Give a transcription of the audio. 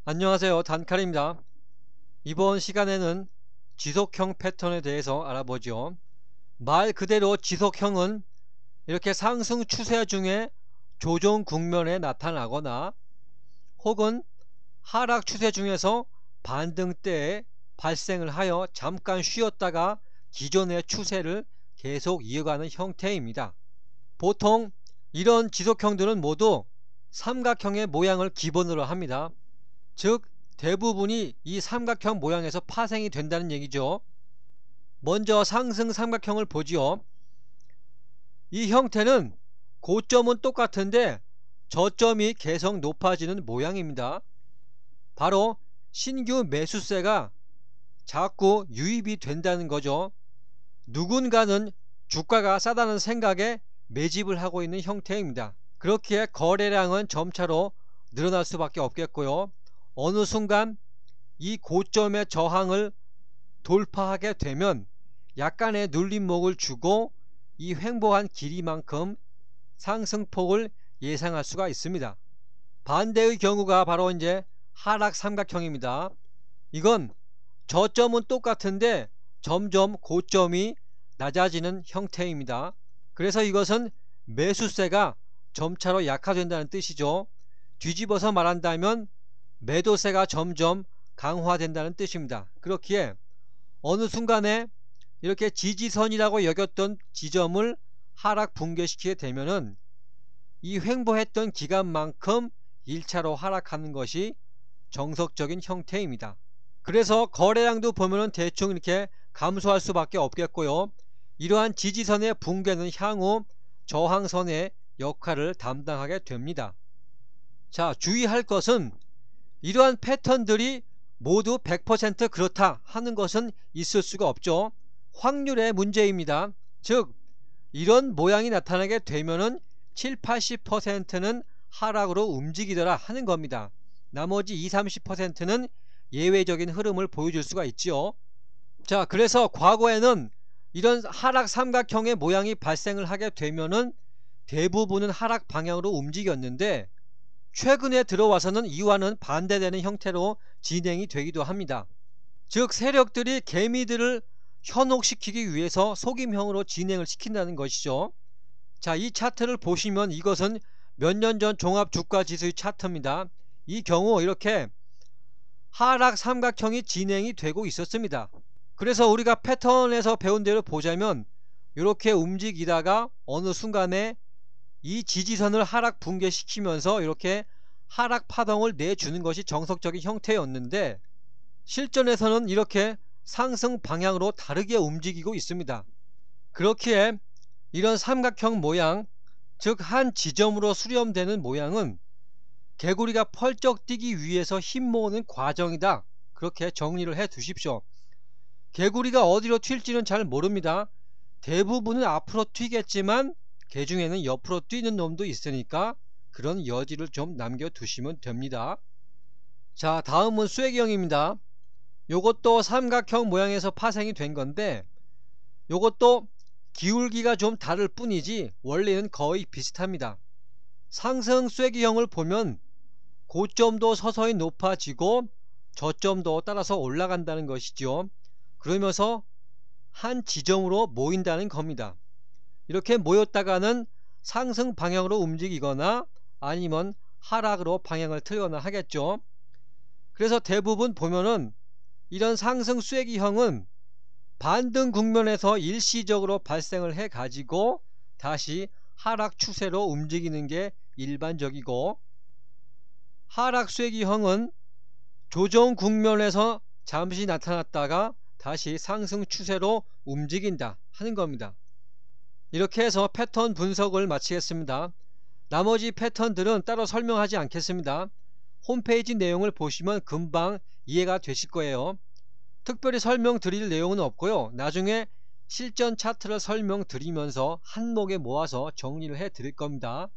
안녕하세요, 단칼입니다. 이번 시간에는 지속형 패턴에 대해서 알아보죠. 말 그대로 지속형은 이렇게 상승 추세 중에 조정 국면에 나타나거나 혹은 하락 추세 중에서 반등 때에 발생을 하여 잠깐 쉬었다가 기존의 추세를 계속 이어가는 형태입니다. 보통 이런 지속형들은 모두 삼각형의 모양을 기본으로 합니다. 즉 대부분이 이 삼각형 모양에서 파생이 된다는 얘기죠. 먼저 상승 삼각형을 보지요. 이 형태는 고점은 똑같은데 저점이 계속 높아지는 모양입니다. 바로 신규 매수세가 자꾸 유입이 된다는 거죠. 누군가는 주가가 싸다는 생각에 매집을 하고 있는 형태입니다. 그렇기에 거래량은 점차로 늘어날 수밖에 없겠고요. 어느 순간 이 고점의 저항을 돌파하게 되면 약간의 눌림목을 주고 이 횡보한 길이만큼 상승폭을 예상할 수가 있습니다. 반대의 경우가 바로 이제 하락 삼각형입니다. 이건 저점은 똑같은데 점점 고점이 낮아지는 형태입니다. 그래서 이것은 매수세가 점차로 약화된다는 뜻이죠. 뒤집어서 말한다면 매도세가 점점 강화된다는 뜻입니다. 그렇기에 어느 순간에 이렇게 지지선이라고 여겼던 지점을 하락 붕괴시키게 되면은 이 횡보했던 기간만큼 1차로 하락하는 것이 정석적인 형태입니다. 그래서 거래량도 보면은 대충 이렇게 감소할 수밖에 없겠고요. 이러한 지지선의 붕괴는 향후 저항선의 역할을 담당하게 됩니다. 자, 주의할 것은 이러한 패턴들이 모두 100% 그렇다 하는 것은 있을 수가 없죠. 확률의 문제입니다. 즉 이런 모양이 나타나게 되면은 7, 80%는 하락으로 움직이더라 하는 겁니다. 나머지 20, 30%는 예외적인 흐름을 보여줄 수가 있지요. 자, 그래서 과거에는 이런 하락 삼각형의 모양이 발생을 하게 되면은 대부분은 하락 방향으로 움직였는데 최근에 들어와서는 이와는 반대되는 형태로 진행이 되기도 합니다. 즉 세력들이 개미들을 현혹시키기 위해서 속임형으로 진행을 시킨다는 것이죠. 자, 이 차트를 보시면 이것은 몇 년 전 종합주가지수의 차트입니다. 이 경우 이렇게 하락 삼각형이 진행이 되고 있었습니다. 그래서 우리가 패턴에서 배운 대로 보자면 이렇게 움직이다가 어느 순간에 이 지지선을 하락 붕괴시키면서 이렇게 하락 파동을 내주는 것이 정석적인 형태였는데 실전에서는 이렇게 상승 방향으로 다르게 움직이고 있습니다. 그렇기에 이런 삼각형 모양, 즉 한 지점으로 수렴되는 모양은 개구리가 펄쩍 뛰기 위해서 힘 모으는 과정이다. 그렇게 정리를 해 두십시오. 개구리가 어디로 튈지는 잘 모릅니다. 대부분은 앞으로 튀겠지만 개 중에는 옆으로 뛰는 놈도 있으니까 그런 여지를 좀 남겨두시면 됩니다. 자, 다음은 쐐기형입니다. 요것도 삼각형 모양에서 파생이 된 건데 요것도 기울기가 좀 다를 뿐이지 원리는 거의 비슷합니다. 상승 쐐기형을 보면 고점도 서서히 높아지고 저점도 따라서 올라간다는 것이죠. 그러면서 한 지점으로 모인다는 겁니다. 이렇게 모였다가는 상승 방향으로 움직이거나 아니면 하락으로 방향을 틀거나 하겠죠. 그래서 대부분 보면은 이런 상승 쐐기형은 반등 국면에서 일시적으로 발생을 해 가지고 다시 하락 추세로 움직이는 게 일반적이고, 하락 쐐기형은 조정 국면에서 잠시 나타났다가 다시 상승 추세로 움직인다 하는 겁니다. 이렇게 해서 패턴 분석을 마치겠습니다. 나머지 패턴들은 따로 설명하지 않겠습니다. 홈페이지 내용을 보시면 금방 이해가 되실 거예요. 특별히 설명드릴 내용은 없고요. 나중에 실전 차트를 설명드리면서 한목에 모아서 정리를 해 드릴 겁니다.